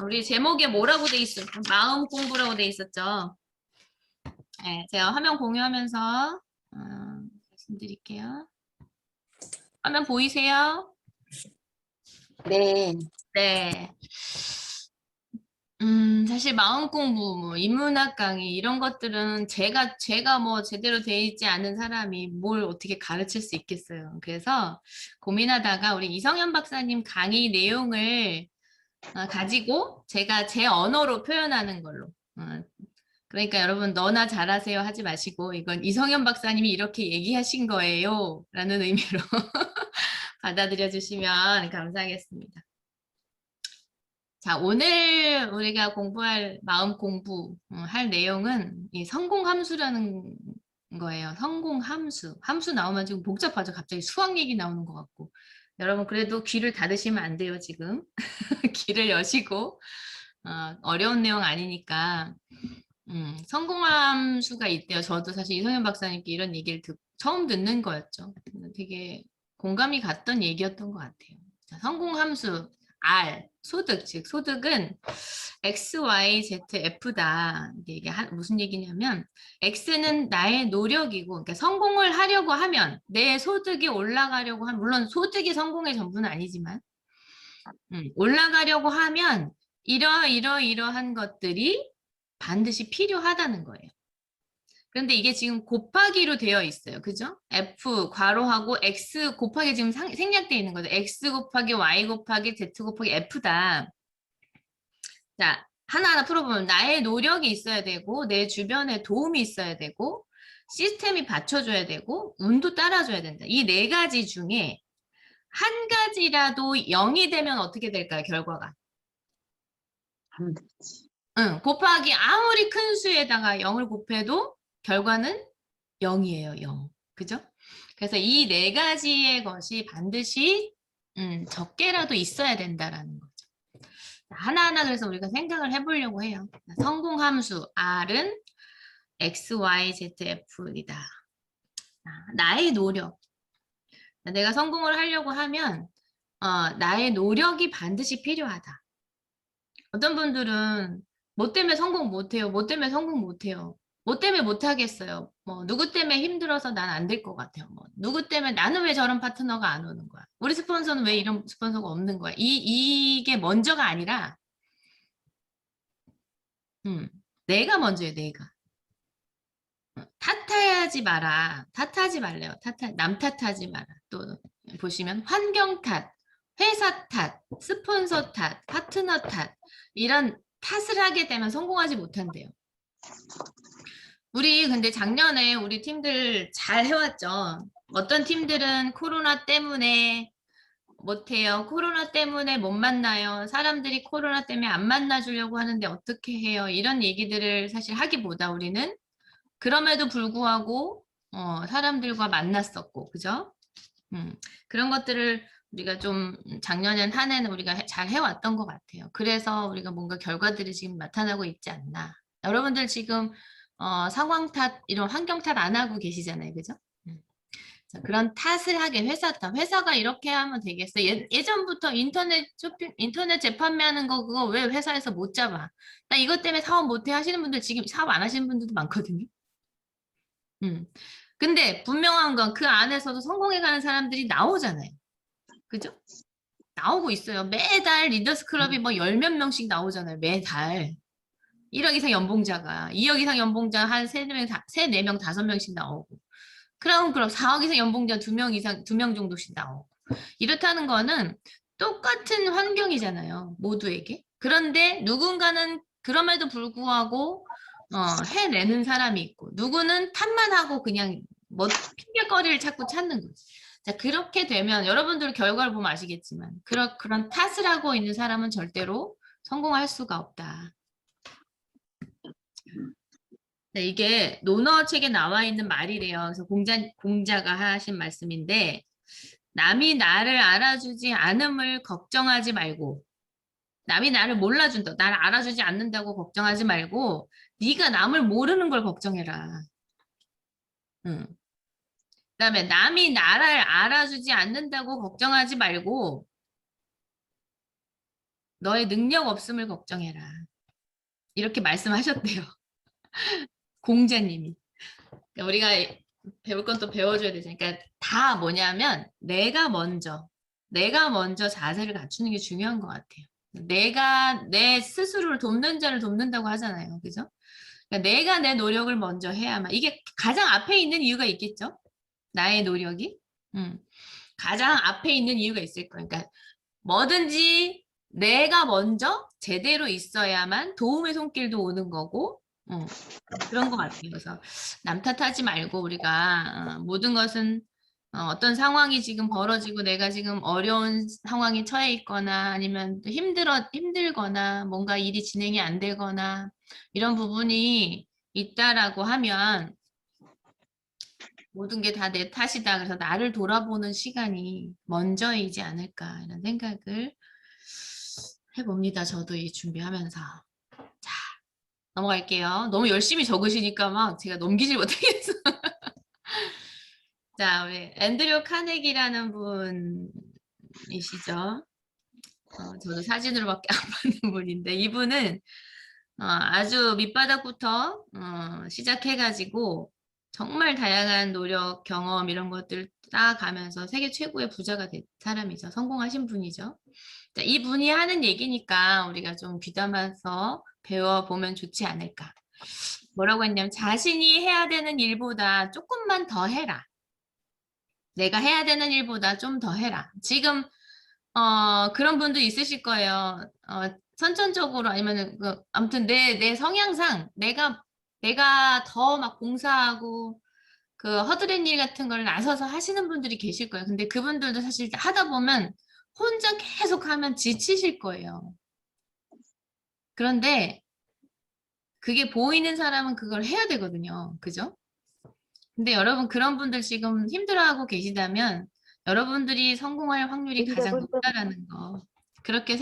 우리 제목에 뭐라고 돼 있었죠? 마음 공부라고 돼 있었죠. 네, 제가 화면 공유하면서 말씀드릴게요. 화면 보이세요? 네. 네. 사실 마음 공부, 뭐 인문학 강의 이런 것들은 제가 뭐 제대로 돼 있지 않은 사람이 뭘 어떻게 가르칠 수 있겠어요. 그래서 고민하다가 우리 이성현 박사님 강의 내용을 가지고 제가 제 언어로 표현하는 걸로. 그러니까 여러분 너나 잘하세요 하지 마시고 이건 이성현 박사님이 이렇게 얘기하신 거예요 라는 의미로 받아들여 주시면 감사하겠습니다. 자, 오늘 우리가 공부할 마음 공부 할 내용은 이 성공함수라는 거예요. 성공함수. 함수 나오면 지금 복잡하죠. 갑자기 수학 얘기 나오는 것 같고. 여러분 그래도 귀를 닫으시면 안 돼요, 지금. 귀를 여시고 어려운 내용 아니니까 성공함수가 있대요. 저도 사실 이성현 박사님께 이런 얘기를 처음 듣는 거였죠. 되게 공감이 갔던 얘기였던 것 같아요. 자, 성공함수 R, 소득, 즉 소득은 X, Y, Z, F다. 이게 무슨 얘기냐면 X는 나의 노력이고 그러니까 성공을 하려고 하면 내 소득이 올라가려고 하면 물론 소득이 성공의 전부는 아니지만 올라가려고 하면 이러한 것들이 반드시 필요하다는 거예요. 그런데 이게 지금 곱하기로 되어 있어요. 그죠? F 괄호하고 X 곱하기 지금 생략되어 있는 거죠. X 곱하기 Y 곱하기 Z 곱하기 F다. 자, 하나하나 풀어보면 나의 노력이 있어야 되고 내 주변에 도움이 있어야 되고 시스템이 받쳐줘야 되고 운도 따라줘야 된다. 이 네 가지 중에 한 가지라도 0이 되면 어떻게 될까요? 결과가. 안 되지. 응, 곱하기 아무리 큰 수에다가 0을 곱해도 결과는 0이에요, 0. 그죠? 그래서 이 네 가지의 것이 반드시 적게라도 있어야 된다라는 거죠. 하나하나 그래서 우리가 생각을 해보려고 해요. 성공함수 R은 X, Y, Z, F이다. 나의 노력. 내가 성공을 하려고 하면 나의 노력이 반드시 필요하다. 어떤 분들은 뭐 때문에 성공 못해요. 뭐 때문에 성공 못해요. 뭐 때문에 못하겠어요. 뭐 누구 때문에 힘들어서 난 안 될 것 같아요. 뭐 누구 때문에 나는 왜 저런 파트너가 안 오는 거야. 우리 스폰서는 왜 이런 스폰서가 없는 거야. 이게 먼저가 아니라 내가 먼저예요. 내가. 탓하지 마라. 탓하지 말래요. 남 탓하지 마라. 또 보시면 환경 탓, 회사 탓, 스폰서 탓, 파트너 탓 이런 탓을 하게 되면 성공하지 못한대요. 우리 근데 작년에 우리 팀들 잘 해왔죠. 어떤 팀들은 코로나 때문에 못해요. 코로나 때문에 못 만나요. 사람들이 코로나 때문에 안 만나주려고 하는데 어떻게 해요? 이런 얘기들을 사실 하기보다 우리는 그럼에도 불구하고 사람들과 만났었고, 그죠? 그런 것들을 우리가 좀 작년엔 한 해는 우리가 잘 해왔던 것 같아요. 그래서 우리가 뭔가 결과들이 지금 나타나고 있지 않나. 여러분들 지금 상황 탓, 이런 환경 탓 안 하고 계시잖아요. 그죠? 자, 그런 탓을 하게 회사 탓. 회사가 이렇게 하면 되겠어. 예전부터 인터넷 재판매하는 거 그거 왜 회사에서 못 잡아? 나 이것 때문에 사업 못해 하시는 분들 지금 사업 안 하시는 분들도 많거든요. 근데 분명한 건 그 안에서도 성공해가는 사람들이 나오잖아요. 그죠? 나오고 있어요. 매달 리더스 클럽이 뭐 열 몇 명씩 나오잖아요. 매달. 1억 이상 연봉자가 2억 이상 연봉자 한 4명, 5명씩 나오고 크라운 클럽 4억 이상 연봉자 2명 이상, 2명 정도씩 나오고 이렇다는 거는 똑같은 환경이잖아요. 모두에게. 그런데 누군가는 그럼에도 불구하고 해내는 사람이 있고 누구는 탓만 하고 그냥 뭐 핑계거리를 자꾸 찾는 거지. 자, 그렇게 되면 여러분들 결과를 보면 아시겠지만 그런 탓을 하고 있는 사람은 절대로 성공할 수가 없다. 네, 이게 논어 책에 나와 있는 말이래요. 그래서 공자가 하신 말씀인데 남이 나를 알아주지 않음을 걱정하지 말고 남이 나를 몰라준다. 나를 알아주지 않는다고 걱정하지 말고 네가 남을 모르는 걸 걱정해라. 응. 그다음에 남이 나를 알아주지 않는다고 걱정하지 말고 너의 능력 없음을 걱정해라. 이렇게 말씀하셨대요. 공자님이. 그러니까 우리가 배울 건 또 배워줘야 되잖아요. 그러니까 다 뭐냐면 내가 먼저 자세를 갖추는 게 중요한 것 같아요. 내가 내 스스로를 돕는 자를 돕는다고 하잖아요. 그죠? 그러니까 내가 내 노력을 먼저 해야만 이게 가장 앞에 있는 이유가 있겠죠? 나의 노력이. 가장 앞에 있는 이유가 있을 거예요. 그러니까 뭐든지 내가 먼저 제대로 있어야만 도움의 손길도 오는 거고 그런 것 같아요. 그래서 남 탓하지 말고 우리가 모든 것은 어떤 상황이 지금 벌어지고 내가 지금 어려운 상황에 처해 있거나 아니면 힘들거나 뭔가 일이 진행이 안 되거나 이런 부분이 있다라고 하면 모든 게 다 내 탓이다. 그래서 나를 돌아보는 시간이 먼저이지 않을까 이런 생각을 해봅니다. 저도 이 준비하면서. 자, 넘어갈게요. 너무 열심히 적으시니까 막 제가 넘기질 못하겠어. 자, 우리 앤드류 카네기라는 분이시죠. 저도 사진으로밖에 안 받는 분인데 이분은 아주 밑바닥부터 시작해가지고 정말 다양한 노력, 경험 이런 것들 쌓아가면서 세계 최고의 부자가 된 사람이죠. 성공하신 분이죠. 자, 이 분이 하는 얘기니까 우리가 좀 귀담아서 배워보면 좋지 않을까. 뭐라고 했냐면 자신이 해야 되는 일보다 조금만 더 해라. 내가 해야 되는 일보다 좀 더 해라. 지금 그런 분도 있으실 거예요. 선천적으로 아니면 아무튼 내 성향상 내가 더 막 봉사하고 그 허드렛 일 같은 걸 나서서 하시는 분들이 계실 거예요. 근데 그분들도 사실 하다 보면 혼자 계속 하면 지치실 거예요. 그런데 그게 보이는 사람은 그걸 해야 되거든요. 그죠? 근데 여러분 그런 분들 지금 힘들어하고 계시다면 여러분들이 성공할 확률이 가장 높다라는 거. 그렇게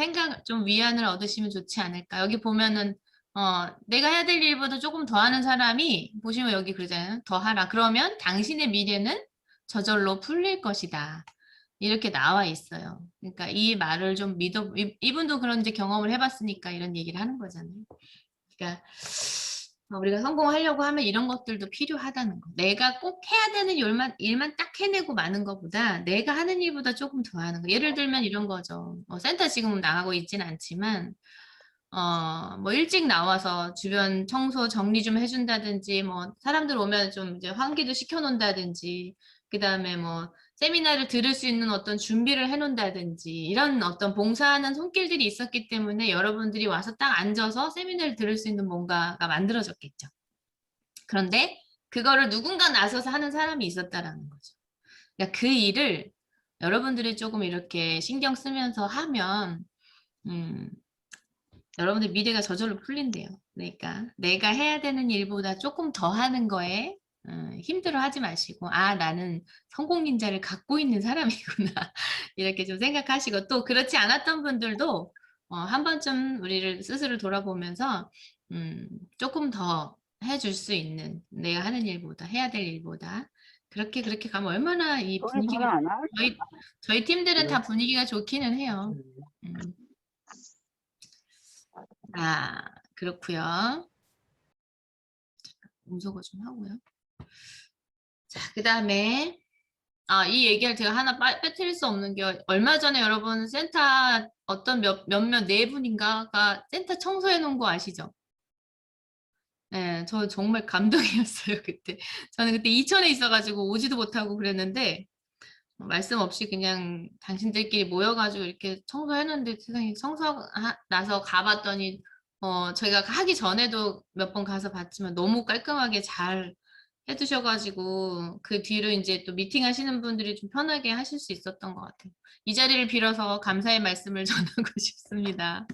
좀 위안을 얻으시면 좋지 않을까. 여기 보면은 내가 해야 될 일보다 조금 더 하는 사람이 보시면 여기 그러잖아요. 더 하라. 그러면 당신의 미래는 저절로 풀릴 것이다. 이렇게 나와 있어요. 그러니까 이 말을 좀 이분도 그런 이제 경험을 해봤으니까 이런 얘기를 하는 거잖아요. 그러니까 우리가 성공하려고 하면 이런 것들도 필요하다는 거. 내가 꼭 해야 되는 일만 딱 해내고 마는 것보다 내가 하는 일보다 조금 더 하는 거. 예를 들면 이런 거죠. 센터 지금 나가고 있진 않지만 뭐 일찍 나와서 주변 청소 정리 좀 해준다든지 뭐 사람들 오면 좀 이제 환기도 시켜놓는다든지 그다음에 뭐 세미나를 들을 수 있는 어떤 준비를 해놓는다든지 이런 어떤 봉사하는 손길들이 있었기 때문에 여러분들이 와서 딱 앉아서 세미나를 들을 수 있는 뭔가가 만들어졌겠죠. 그런데 그거를 누군가 나서서 하는 사람이 있었다라는 거죠. 그러니까 그 일을 여러분들이 조금 이렇게 신경 쓰면서 하면 여러분들 미래가 저절로 풀린대요. 그러니까 내가 해야 되는 일보다 조금 더 하는 거에 힘들어 하지 마시고 나는 성공 닌자를 갖고 있는 사람이구나 이렇게 좀 생각하시고 또 그렇지 않았던 분들도 한 번쯤 우리를 스스로 돌아보면서 조금 더 해줄 수 있는 내가 하는 일보다 해야 될 일보다 그렇게 가면 얼마나 이 분위기가 저희 팀들은 다 분위기가 좋기는 해요. 그렇고요. 음소거 좀 하고요. 자, 그 다음에 이 얘기를 제가 하나 빼뜨릴 수 없는 게 얼마 전에 여러분 센터 어떤 몇몇 네 분인가가 센터 청소해 놓은 거 아시죠? 네, 저 정말 감동이었어요, 그때. 저는 그때 이천에 있어가지고 오지도 못하고 그랬는데 말씀 없이 그냥 당신들끼리 모여가지고 이렇게 청소했는데 세상에 나서 가봤더니 저희가 하기 전에도 몇 번 가서 봤지만 너무 깔끔하게 잘 해두셔가지고 그 뒤로 이제 또 미팅 하시는 분들이 좀 편하게 하실 수 있었던 것 같아요. 이 자리를 빌어서 감사의 말씀을 전하고 싶습니다.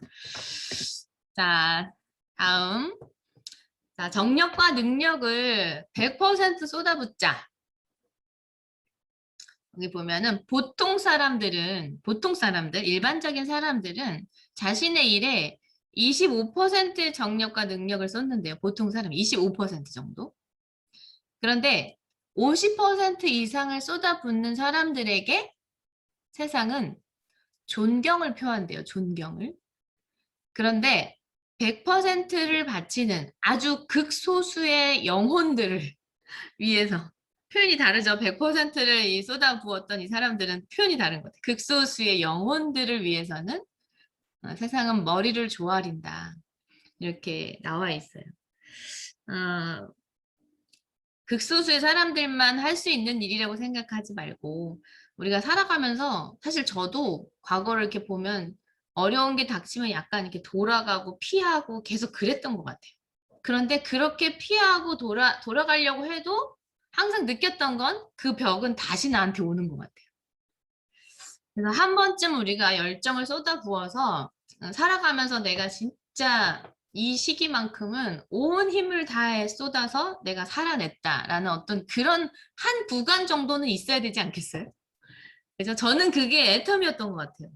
자, 다음. 자, 정력과 능력을 100% 쏟아붓자. 여기 보면은 보통 사람들, 일반적인 사람들은 자신의 일에 25%의 정력과 능력을 쏟는데요. 보통 사람 25% 정도. 그런데 50% 이상을 쏟아붓는 사람들에게 세상은 존경을 표한대요. 존경을. 그런데 100%를 바치는 아주 극소수의 영혼들을 위해서 표현이 다르죠. 100%를 쏟아부었던 이 사람들은 표현이 다른 것 같아요. 극소수의 영혼들을 위해서는 세상은 머리를 조아린다. 이렇게 나와 있어요. 극소수의 사람들만 할 수 있는 일이라고 생각하지 말고 우리가 살아가면서 사실 저도 과거를 이렇게 보면 어려운 게 닥치면 약간 이렇게 돌아가고 피하고 계속 그랬던 것 같아요. 그런데 그렇게 피하고 돌아가려고 해도 항상 느꼈던 건 그 벽은 다시 나한테 오는 것 같아요. 그래서 한 번쯤 우리가 열정을 쏟아부어서 살아가면서 내가 진짜 이 시기만큼은 온 힘을 다해 쏟아서 내가 살아냈다라는 어떤 그런 한 구간 정도는 있어야 되지 않겠어요? 그래서 저는 그게 애텀이었던 것 같아요.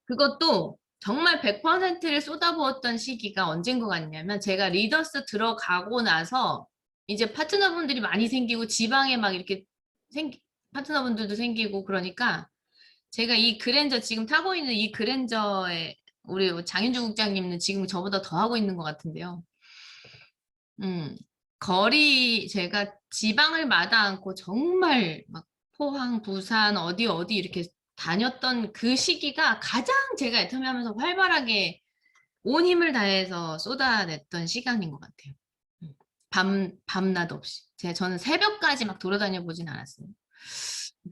그것도 정말 100%를 쏟아부었던 시기가 언젠 것 같냐면 제가 리더스 들어가고 나서 이제 파트너분들이 많이 생기고 지방에 막 이렇게 파트너분들도 생기고 그러니까 제가 이 그랜저 지금 타고 있는 이 그랜저에 우리 장윤주 국장님은 지금 저보다 더 하고 있는 것 같은데요. 거리 제가 지방을 마다 않고 정말 막 포항, 부산 어디 이렇게 다녔던 그 시기가 가장 제가 애터미 하면서 활발하게 온 힘을 다해서 쏟아냈던 시간인 것 같아요. 밤낮 없이. 저는 새벽까지 막 돌아다녀 보진 않았어요.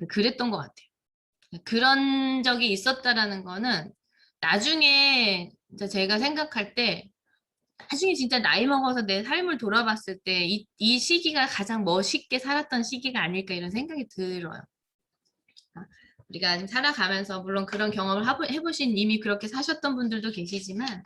그랬던 것 같아요. 그런 적이 있었다라는 거는 나중에 제가 생각할 때 나중에 진짜 나이 먹어서 내 삶을 돌아봤을 때 이 시기가 가장 멋있게 살았던 시기가 아닐까 이런 생각이 들어요. 우리가 지금 살아가면서 물론 그런 경험을 해보신 이미 그렇게 사셨던 분들도 계시지만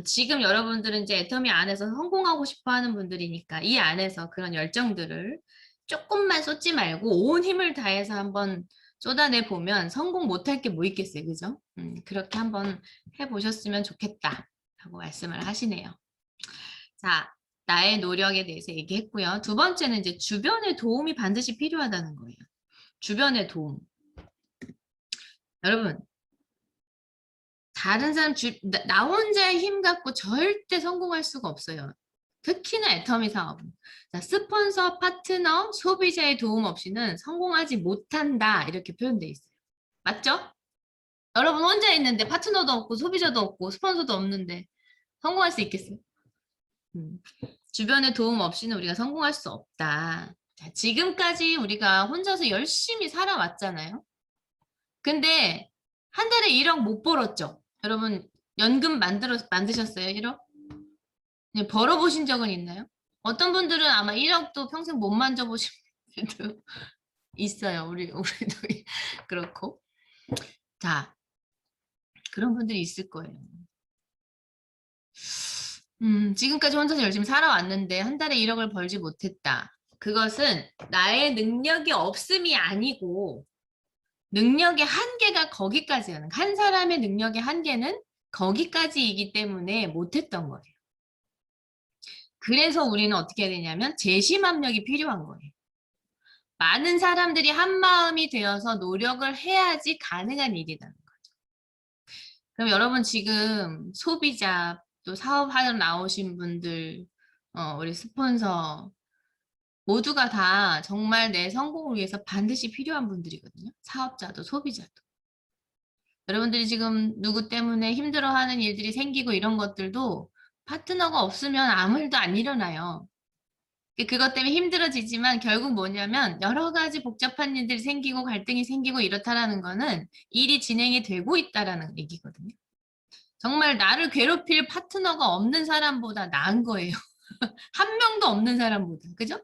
지금 여러분들은 이제 애터미 안에서 성공하고 싶어 하는 분들이니까 이 안에서 그런 열정들을 조금만 쏟지 말고 온 힘을 다해서 한번 쏟아내 보면 성공 못할 게 뭐 있겠어요, 그죠? 그렇게 한번 해보셨으면 좋겠다 하고 말씀을 하시네요. 자, 나의 노력에 대해서 얘기했고요. 두 번째는 이제 주변의 도움이 반드시 필요하다는 거예요. 주변의 도움. 여러분, 다른 사람 나 혼자의 힘 갖고 절대 성공할 수가 없어요. 특히나 애터미 사업은. 자, 스폰서, 파트너, 소비자의 도움 없이는 성공하지 못한다. 이렇게 표현되어 있어요. 맞죠? 여러분 혼자 있는데 파트너도 없고 소비자도 없고 스폰서도 없는데 성공할 수 있겠어요? 주변의 도움 없이는 우리가 성공할 수 없다. 자, 지금까지 우리가 혼자서 열심히 살아왔잖아요. 근데 한 달에 1억 못 벌었죠? 여러분 연금 만드셨어요? 1억? 벌어보신 적은 있나요? 어떤 분들은 아마 1억도 평생 못 만져보신 분들도 있어요. 우리도 그렇고. 자, 그런 분들이 있을 거예요. 지금까지 혼자서 열심히 살아왔는데 한 달에 1억을 벌지 못했다. 그것은 나의 능력이 없음이 아니고 능력의 한계가 거기까지예요. 한 사람의 능력의 한계는 거기까지이기 때문에 못했던 거예요. 그래서 우리는 어떻게 해야 되냐면 재심압력이 필요한 거예요. 많은 사람들이 한마음이 되어서 노력을 해야지 가능한 일이라는 거죠. 그럼 여러분 지금 소비자 또 사업하러 나오신 분들 우리 스폰서 모두가 다 정말 내 성공을 위해서 반드시 필요한 분들이거든요. 사업자도 소비자도. 여러분들이 지금 누구 때문에 힘들어하는 일들이 생기고 이런 것들도 파트너가 없으면 아무 일도 안 일어나요. 그것 때문에 힘들어지지만 결국 뭐냐면 여러 가지 복잡한 일들이 생기고 갈등이 생기고 이렇다라는 거는 일이 진행이 되고 있다라는 얘기거든요. 정말 나를 괴롭힐 파트너가 없는 사람보다 나은 거예요. 한 명도 없는 사람보다. 그죠?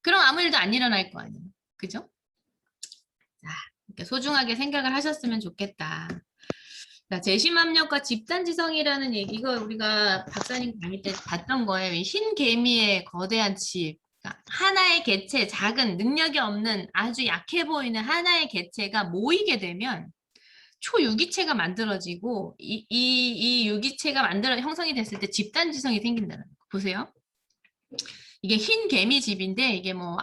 그럼 아무 일도 안 일어날 거 아니에요. 그죠? 자, 이렇게 소중하게 생각을 하셨으면 좋겠다. 자, 재심압력과 집단지성이라는 얘기가 우리가 박사님 강의 때 봤던 거예요. 흰 개미의 거대한 집. 그러니까 하나의 개체, 작은 능력이 없는 아주 약해 보이는 하나의 개체가 모이게 되면 초유기체가 만들어지고 이 유기체가 형성이 됐을 때 집단지성이 생긴다는 거. 보세요. 이게 흰 개미 집인데 이게 뭐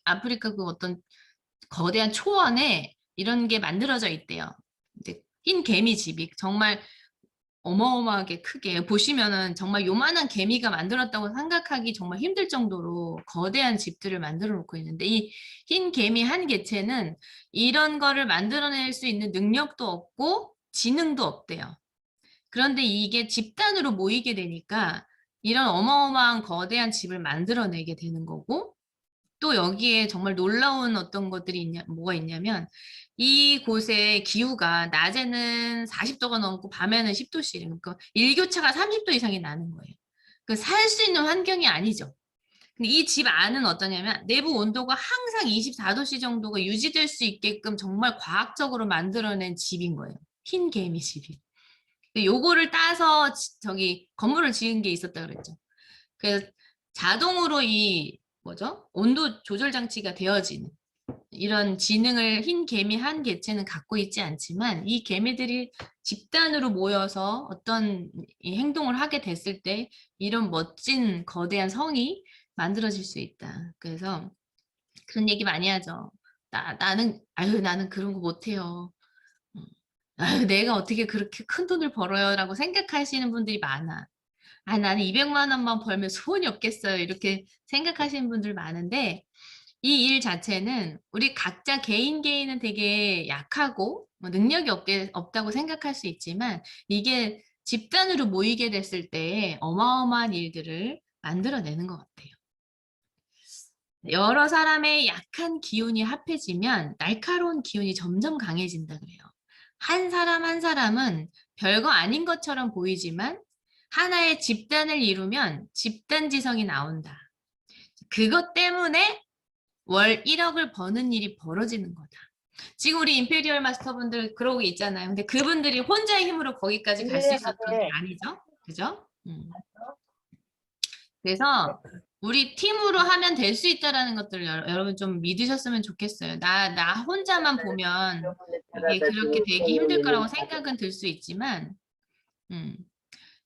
아프리카 그 어떤 거대한 초원에 이런 게 만들어져 있대요. 흰 개미 집이 정말 어마어마하게 크게 보시면은 정말 요만한 개미가 만들었다고 생각하기 정말 힘들 정도로 거대한 집들을 만들어 놓고 있는데 이 흰 개미 한 개체는 이런 거를 만들어낼 수 있는 능력도 없고 지능도 없대요. 그런데 이게 집단으로 모이게 되니까 이런 어마어마한 거대한 집을 만들어내게 되는 거고 또 여기에 정말 놀라운 어떤 것들이 뭐가 있냐면 이곳의 기후가 낮에는 40도가 넘고 밤에는 10도씩 그러니까 일교차가 30도 이상이 나는 거예요. 그 살 수 있는 환경이 아니죠. 근데 이 집 안은 어떠냐면 내부 온도가 항상 24도씨 정도가 유지될 수 있게끔 정말 과학적으로 만들어낸 집인 거예요. 흰 개미 집이. 요거를 따서 저기 건물을 지은 게 있었다 그랬죠. 그래서 자동으로 이 뭐죠? 온도 조절 장치가 되어지는 이런 지능을 흰 개미 한 개체는 갖고 있지 않지만 이 개미들이 집단으로 모여서 어떤 이 행동을 하게 됐을 때 이런 멋진 거대한 성이 만들어질 수 있다. 그래서 그런 얘기 많이 하죠. 나는 그런 거 못해요. 아유, 내가 어떻게 그렇게 큰 돈을 벌어요라고 생각하시는 분들이 많아. 아, 나는 200만 원만 벌면 소원이 없겠어요. 이렇게 생각하시는 분들 많은데 이 일 자체는 우리 각자 개인은 되게 약하고 뭐 능력이 없다고 생각할 수 있지만 이게 집단으로 모이게 됐을 때 어마어마한 일들을 만들어내는 것 같아요. 여러 사람의 약한 기운이 합해지면 날카로운 기운이 점점 강해진다 그래요. 한 사람 한 사람은 별거 아닌 것처럼 보이지만 하나의 집단을 이루면 집단지성이 나온다. 그것 때문에 월 1억을 버는 일이 벌어지는 거다. 지금 우리 임페리얼 마스터분들 그러고 있잖아요. 근데 그분들이 혼자의 힘으로 거기까지 갈 수 있었던 게 아니죠. 그죠? 그래서 우리 팀으로 하면 될 수 있다라는 것들을 여러분 좀 믿으셨으면 좋겠어요. 나 혼자만 보면 이게 그렇게 되기 힘들 거라고 생각은 들 수 있지만,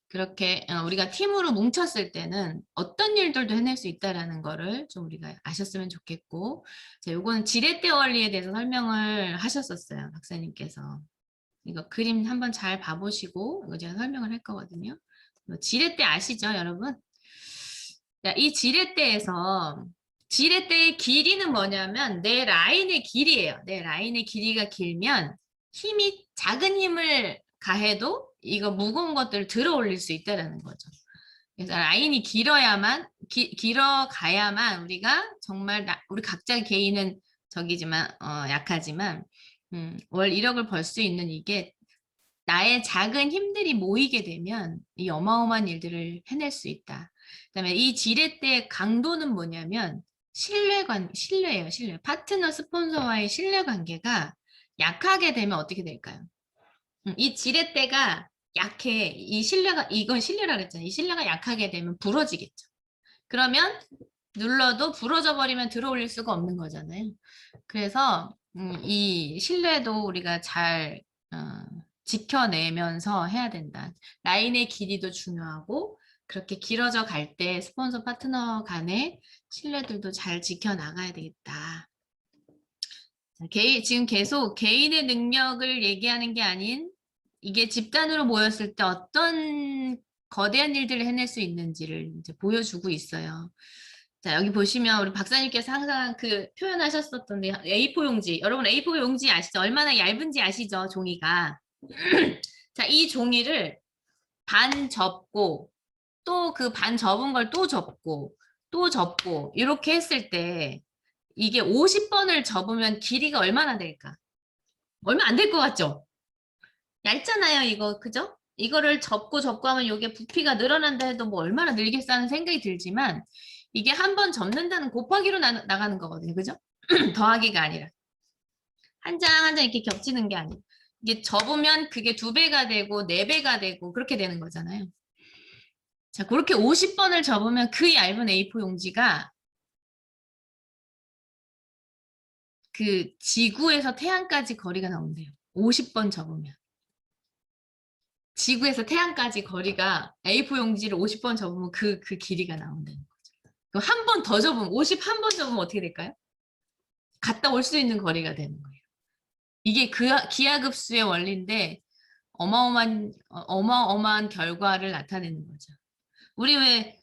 그렇게 우리가 팀으로 뭉쳤을 때는 어떤 일들도 해낼 수 있다라는 거를 좀 우리가 아셨으면 좋겠고, 자, 요거는 지렛대 원리에 대해서 설명을 하셨었어요, 박사님께서. 이거 그림 한번 잘 봐보시고 이거 제가 설명을 할 거거든요. 지렛대 아시죠, 여러분? 자, 이 지렛대에서 지렛대의 길이는 뭐냐면 내 라인의 길이에요. 내 라인의 길이가 길면 힘이 작은 힘을 가해도 이거 무거운 것들을 들어 올릴 수 있다라는 거죠. 그래서 라인이 길어가야만 우리가 정말 우리 각자 개인은 저기지만 약하지만 월 1억을 벌 수 있는 이게 나의 작은 힘들이 모이게 되면 이 어마어마한 일들을 해낼 수 있다. 그다음에 이 지렛대의 강도는 뭐냐면 신뢰예요, 신뢰. 파트너 스폰서와의 신뢰 관계가 약하게 되면 어떻게 될까요? 이 지렛대가 약해. 이건 신뢰라 그랬잖아요. 이 신뢰가 약하게 되면 부러지겠죠. 그러면 눌러도 부러져 버리면 들어올릴 수가 없는 거잖아요. 그래서 이 신뢰도 우리가 잘 지켜내면서 해야 된다. 라인의 길이도 중요하고 그렇게 길어져 갈 때 스폰서 파트너 간의 신뢰들도 잘 지켜나가야 되겠다. 지금 계속 개인의 능력을 얘기하는 게 아닌 이게 집단으로 모였을 때 어떤 거대한 일들을 해낼 수 있는지를 이제 보여주고 있어요. 자, 여기 보시면 우리 박사님께서 항상 그 표현하셨었던 A4 용지. 여러분 A4 용지 아시죠? 얼마나 얇은지 아시죠? 종이가. 자, 이 종이를 반 접고 또 그 반 접은 걸 또 접고 또 접고 이렇게 했을 때 이게 50번을 접으면 길이가 얼마나 될까? 얼마 안 될 것 같죠? 얇잖아요, 이거. 그죠? 이거를 접고 접고 하면 이게 부피가 늘어난다 해도 뭐 얼마나 늘겠어 하는 생각이 들지만 이게 한 번 접는다는 곱하기로 나가는 거거든요. 그죠? 더하기가 아니라. 한 장 한 장 이렇게 겹치는 게 아니고 이게 접으면 그게 2배가 되고 4배가 되고 그렇게 되는 거잖아요. 자, 그렇게 50번을 접으면 그 얇은 A4 용지가 그 지구에서 태양까지 거리가 나온대요. 50번 접으면. 지구에서 태양까지 거리가 A4 용지를 50번 접으면 그 길이가 나온다는 거죠. 그럼 한 번 더 접으면 51번 접으면 어떻게 될까요? 갔다 올 수 있는 거리가 되는 거예요. 이게 기하급수의 원리인데 어마어마한 결과를 나타내는 거죠. 우리 왜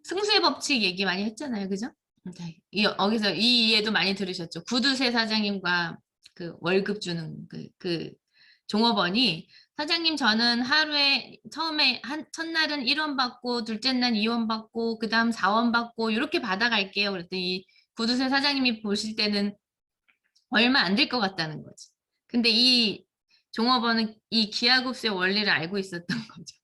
승수의 법칙 얘기 많이 했잖아요. 그죠? 여기서 이 이해도 많이 들으셨죠. 구두쇠 사장님과 그 월급 주는 그 종업원이 사장님 저는 하루에 처음에 첫날은 1원 받고 둘째 날 2원 받고 그 다음 4원 받고 이렇게 받아갈게요. 그랬더니 구두쇠 사장님이 보실 때는 얼마 안 될 것 같다는 거지. 근데 이 종업원은 이 기하급수의 원리를 알고 있었던 거죠.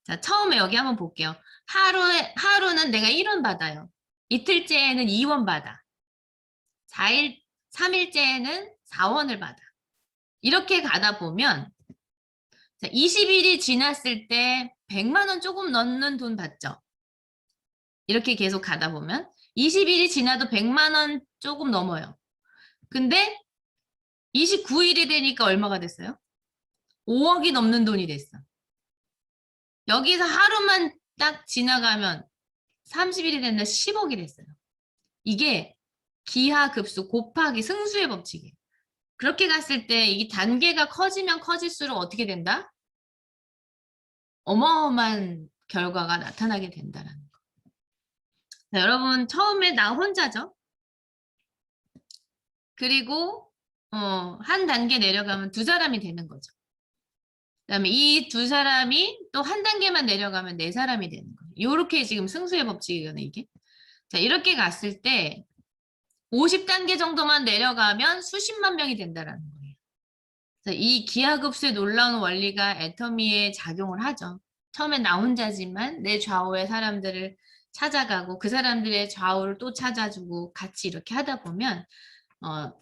자, 처음에 여기 한번 볼게요. 하루는 내가 1원 받아요. 이틀째에는 2원 받아. 3일째에는 4원을 받아. 이렇게 가다 보면 20일이 지났을 때 100만 원 조금 넘는 돈 받죠. 이렇게 계속 가다 보면 20일이 지나도 100만 원 조금 넘어요. 근데 29일이 되니까 얼마가 됐어요? 5억이 넘는 돈이 됐어. 여기서 하루만 딱 지나가면 30일이 됐나 10억이 됐어요. 이게 기하급수 곱하기 승수의 법칙이에요. 그렇게 갔을 때 이 단계가 커지면 커질수록 어떻게 된다? 어마어마한 결과가 나타나게 된다는 거. 자, 여러분 처음에 나 혼자죠. 그리고 한 단계 내려가면 두 사람이 되는 거죠. 그다음에 이 두 사람이 또 한 단계만 내려가면 네 사람이 되는 거예요. 이렇게 지금 승수의 법칙이거든요, 이게. 자, 이렇게 갔을 때 50단계 정도만 내려가면 수십만 명이 된다라는 거예요. 자, 이 기하급수의 놀라운 원리가 애터미에 작용을 하죠. 처음엔 나 혼자지만 내 좌우의 사람들을 찾아가고 그 사람들의 좌우를 또 찾아주고 같이 이렇게 하다 보면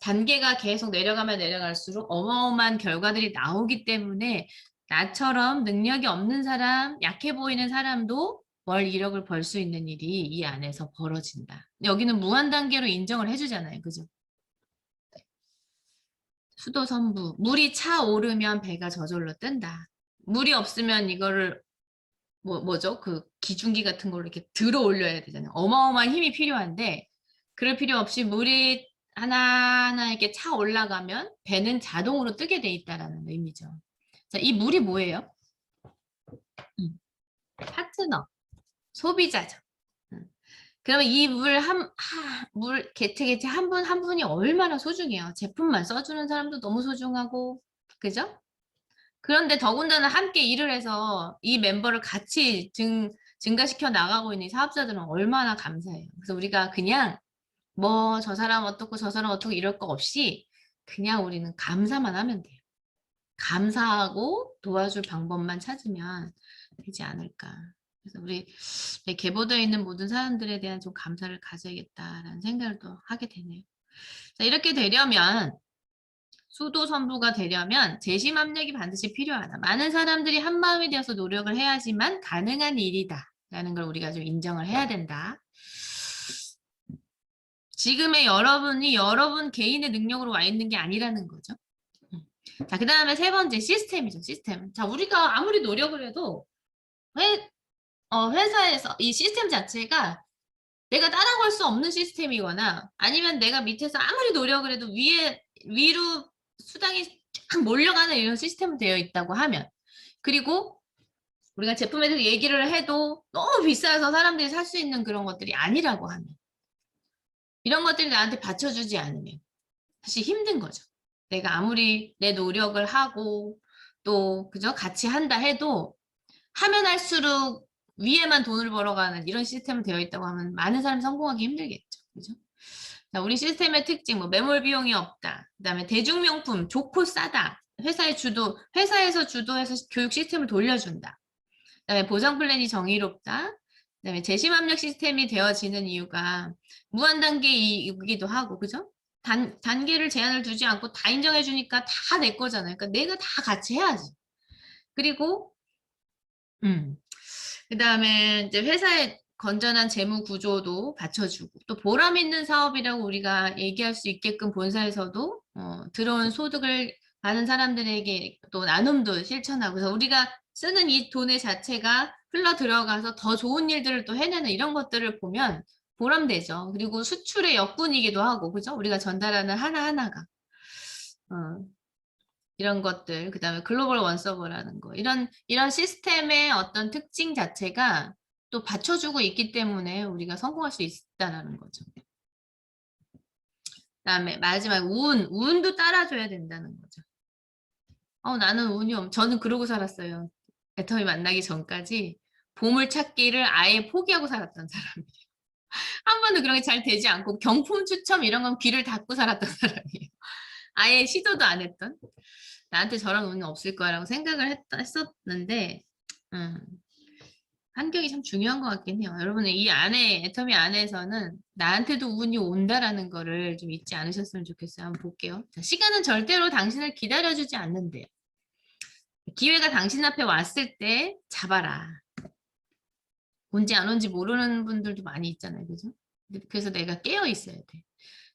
단계가 계속 내려가면 내려갈수록 어마어마한 결과들이 나오기 때문에 나처럼 능력이 없는 사람, 약해 보이는 사람도 월 1억을 벌 수 있는 일이 이 안에서 벌어진다. 여기는 무한 단계로 인정을 해주잖아요. 그죠? 수도선부. 물이 차오르면 배가 저절로 뜬다. 물이 없으면 이거를 뭐죠? 그 기중기 같은 걸로 이렇게 들어 올려야 되잖아요. 어마어마한 힘이 필요한데 그럴 필요 없이 물이 하나하나 이렇게 차 올라가면 배는 자동으로 뜨게 돼 있다라는 의미죠. 자, 이 물이 뭐예요? 파트너, 소비자죠. 그러면 이 물 개체 한 분 한 분이 얼마나 소중해요. 제품만 써주는 사람도 너무 소중하고, 그죠? 그런데 더군다나 함께 일을 해서 이 멤버를 같이 증가시켜 나가고 있는 사업자들은 얼마나 감사해요. 그래서 우리가 그냥 뭐 저 사람 어떻고 저 사람 어떻고 이럴 거 없이 그냥 우리는 감사만 하면 돼요. 감사하고 도와줄 방법만 찾으면 되지 않을까. 그래서 우리 계보도에 있는 모든 사람들에 대한 좀 감사를 가져야겠다라는 생각을 또 하게 되네요. 자, 이렇게 되려면 수도 선부가 되려면 재심 압력이 반드시 필요하다. 많은 사람들이 한 마음이 되어서 노력을 해야지만 가능한 일이다. 라는 걸 우리가 좀 인정을 해야 된다. 지금의 여러분이 여러분 개인의 능력으로 와 있는 게 아니라는 거죠. 자, 그 다음에 세 번째 시스템이죠. 시스템. 자, 우리가 아무리 노력을 해도 회사에서 이 시스템 자체가 내가 따라갈 수 없는 시스템이거나 아니면 내가 밑에서 아무리 노력을 해도 위로 수당이 쫙 몰려가는 이런 시스템이 되어 있다고 하면 그리고 우리가 제품에 대해서 얘기를 해도 너무 비싸서 사람들이 살 수 있는 그런 것들이 아니라고 하면 이런 것들이 나한테 받쳐주지 않으면 사실 힘든 거죠. 내가 아무리 내 노력을 하고 또 그죠 같이 한다 해도 하면 할수록 위에만 돈을 벌어가는 이런 시스템이 되어 있다고 하면 많은 사람이 성공하기 힘들겠죠. 그죠? 자, 우리 시스템의 특징, 뭐 매몰 비용이 없다. 그다음에 대중명품 좋고 싸다. 회사에서 주도해서 교육 시스템을 돌려준다. 그다음에 보상 플랜이 정의롭다. 그다음에 재심 압력 시스템이 되어지는 이유가 무한 단계이기도 하고, 그죠? 단계를 제한을 두지 않고 다 인정해 주니까 다 내 거잖아요. 그러니까 내가 다 같이 해야지. 그리고 그다음에 이제 회사의 건전한 재무 구조도 받쳐주고 또 보람 있는 사업이라고 우리가 얘기할 수 있게끔 본사에서도 들어온 소득을 받은 사람들에게 또 나눔도 실천하고 그래서 우리가 쓰는 이 돈의 자체가 흘러 들어가서 더 좋은 일들을 또 해내는 이런 것들을 보면 보람되죠. 그리고 수출의 역군이기도 하고 그죠? 우리가 전달하는 하나하나가 이런 것들, 그다음에 글로벌 원서버라는 거, 이런 시스템의 어떤 특징 자체가 또 받쳐주고 있기 때문에 우리가 성공할 수 있다는 거죠. 그다음에 마지막 운도 따라줘야 된다는 거죠. 나는 저는 그러고 살았어요. 애터미 만나기 전까지 보물 찾기를 아예 포기하고 살았던 사람이에요. 한 번도 그런 게 잘 되지 않고 경품 추첨 이런 건 귀를 닫고 살았던 사람이에요. 아예 시도도 안 했던. 나한테 저런 운은 없을 거라고 생각을 했었는데 환경이 참 중요한 것 같긴 해요. 여러분 이 안에 애터미 안에서는 나한테도 운이 온다라는 거를 좀 잊지 않으셨으면 좋겠어요. 한번 볼게요. 자, 시간은 절대로 당신을 기다려주지 않는데요. 기회가 당신 앞에 왔을 때 잡아라. 온지 안 온지 모르는 분들도 많이 있잖아요. 그죠? 그래서 내가 깨어 있어야 돼.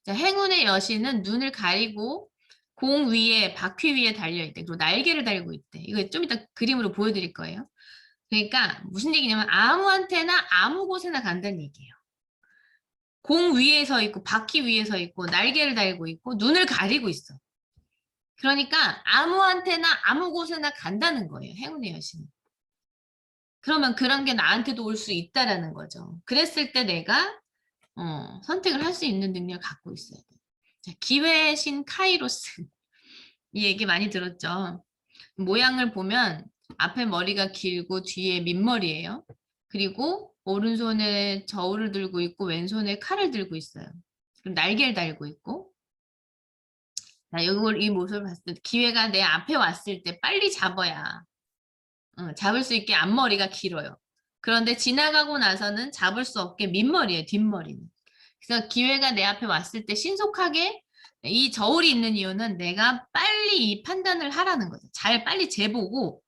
자, 행운의 여신은 눈을 가리고 공 위에 바퀴 위에 달려있대. 그리고 날개를 달고 있대. 이거 좀 이따 그림으로 보여드릴 거예요. 그러니까 무슨 얘기냐면 아무한테나 아무 곳에나 간다는 얘기예요. 공 위에 서 있고 바퀴 위에 서 있고 날개를 달고 있고 눈을 가리고 있어. 그러니까 아무한테나 아무 곳에나 간다는 거예요. 행운의 여신은. 그러면 그런 게 나한테도 올 수 있다라는 거죠. 그랬을 때 내가 선택을 할 수 있는 능력을 갖고 있어야 돼. 자, 기회의 신 카이로스. 이 얘기 많이 들었죠. 모양을 보면 앞에 머리가 길고 뒤에 민머리예요. 그리고 오른손에 저울을 들고 있고 왼손에 칼을 들고 있어요. 그럼 날개를 달고 있고. 자, 이 모습을 봤을 때 기회가 내 앞에 왔을 때 빨리 잡아야 잡을 수 있게 앞머리가 길어요. 그런데 지나가고 나서는 잡을 수 없게 민머리예요, 뒷머리는. 그래서 기회가 내 앞에 왔을 때 신속하게 이 저울이 있는 이유는 내가 빨리 이 판단을 하라는 거죠. 잘 빨리 재보고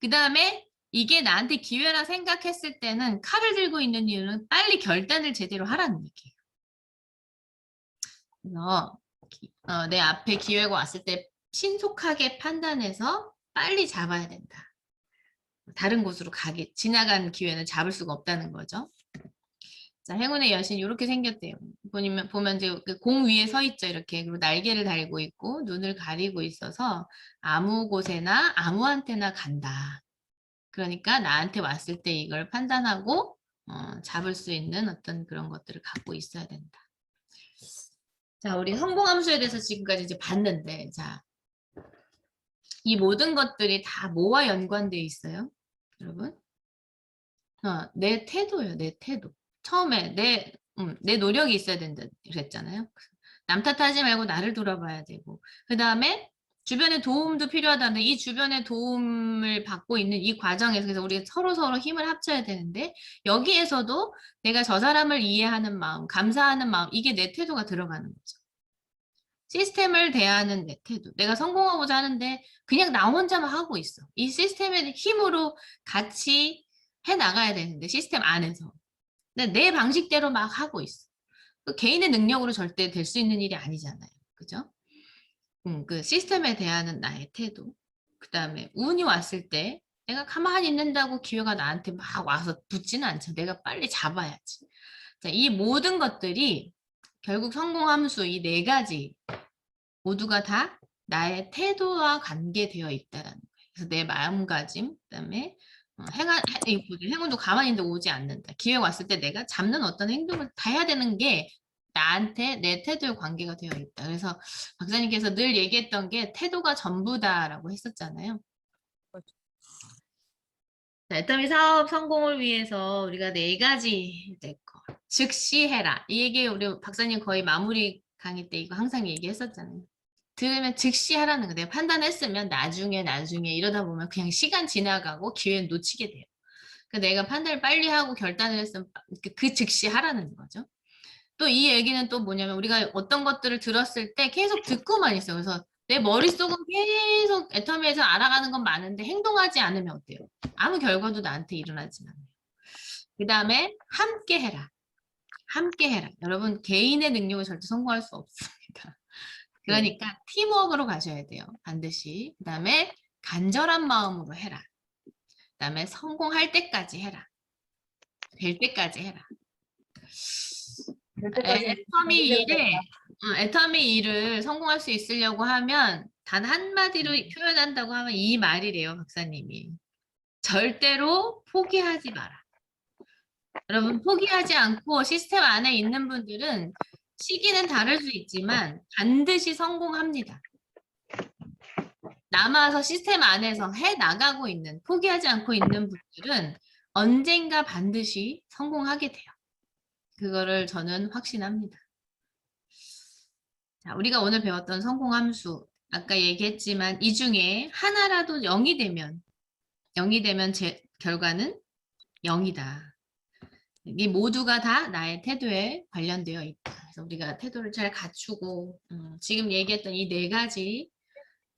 그 다음에 이게 나한테 기회라 생각했을 때는 칼을 들고 있는 이유는 빨리 결단을 제대로 하라는 얘기예요. 그래서 내 앞에 기회가 왔을 때 신속하게 판단해서 빨리 잡아야 된다. 다른 곳으로 지나간 기회는 잡을 수가 없다는 거죠. 자, 행운의 여신 이렇게 생겼대요. 보면 이제 공 위에 서 있죠. 이렇게. 그리고 날개를 달고 있고 눈을 가리고 있어서 아무 곳에나 아무한테나 간다. 그러니까 나한테 왔을 때 이걸 판단하고 잡을 수 있는 어떤 그런 것들을 갖고 있어야 된다. 자, 우리 성공함수에 대해서 지금까지 이제 봤는데, 자, 이 모든 것들이 다 뭐와 연관되어 있어요? 여러분? 내 태도예요, 내 태도. 처음에 내 노력이 있어야 된다 그랬잖아요. 남 탓하지 말고 나를 돌아봐야 되고. 그 다음에 주변의 도움도 필요하다는데 이 주변의 도움을 받고 있는 이 과정에서 그래서 우리가 서로 힘을 합쳐야 되는데 여기에서도 내가 저 사람을 이해하는 마음, 감사하는 마음, 이게 내 태도가 들어가는 거죠. 시스템을 대하는 내 태도. 내가 성공하고자 하는데 그냥 나 혼자만 하고 있어. 이 시스템의 힘으로 같이 해 나가야 되는데 시스템 안에서. 근데 내 방식대로 막 하고 있어. 그 개인의 능력으로 절대 될 수 있는 일이 아니잖아요. 그죠? 그 시스템에 대하는 나의 태도. 그 다음에 운이 왔을 때 내가 가만히 있는다고 기회가 나한테 막 와서 붙지는 않죠. 내가 빨리 잡아야지. 자, 이 모든 것들이 결국 성공함수 이 네 가지 모두가 다 나의 태도와 관계되어 있다라는 거예요. 그래서 내 마음가짐, 그다음에 행운도 가만히 있는데 오지 않는다. 기회가 왔을 때 내가 잡는 어떤 행동을 다 해야 되는 게 나한테 내 태도에 관계가 되어 있다. 그래서 박사님께서 늘 얘기했던 게 태도가 전부다라고 했었잖아요. 자, 애터미 사업 성공을 위해서 우리가 네 가지 될 거. 즉시 해라. 이 얘기 우리 박사님 거의 마무리 강의 때 이거 항상 얘기했었잖아요. 들으면 즉시 하라는 거. 내가 판단했으면 나중에 이러다 보면 그냥 시간 지나가고 기회는 놓치게 돼요. 그러니까 내가 판단을 빨리 하고 결단을 했으면 그 즉시 하라는 거죠. 또 이 얘기는 또 뭐냐면 우리가 어떤 것들을 들었을 때 계속 듣고만 있어요. 그래서 내 머릿속은 계속 애터미에서 알아가는 건 많은데 행동하지 않으면 어때요? 아무 결과도 나한테 일어나지 않아요. 그 다음에 함께 해라. 함께 해라. 여러분 개인의 능력을 절대 성공할 수 없습니다. 그러니까 팀워크로 가셔야 돼요. 반드시. 그 다음에 간절한 마음으로 해라. 그 다음에 성공할 때까지 해라. 될 때까지 해라. 애터미 일을 성공할 수 있으려고 하면 단 한마디로 표현한다고 하면 이 말이래요, 박사님이. 절대로 포기하지 마라. 여러분, 포기하지 않고 시스템 안에 있는 분들은 시기는 다를 수 있지만 반드시 성공합니다. 남아서 시스템 안에서 해 나가고 있는, 포기하지 않고 있는 분들은 언젠가 반드시 성공하게 돼요. 그거를 저는 확신합니다. 자, 우리가 오늘 배웠던 성공 함수, 아까 얘기했지만 이 중에 하나라도 0이 되면 제 결과는 0이다. 이 모두가 다 나의 태도에 관련되어 있다. 그래서 우리가 태도를 잘 갖추고 지금 얘기했던 이 4가지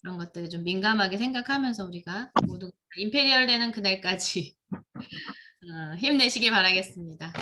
그런 것들을 좀 민감하게 생각하면서 우리가 모두 임페리얼 되는 그날까지 힘내시길 바라겠습니다.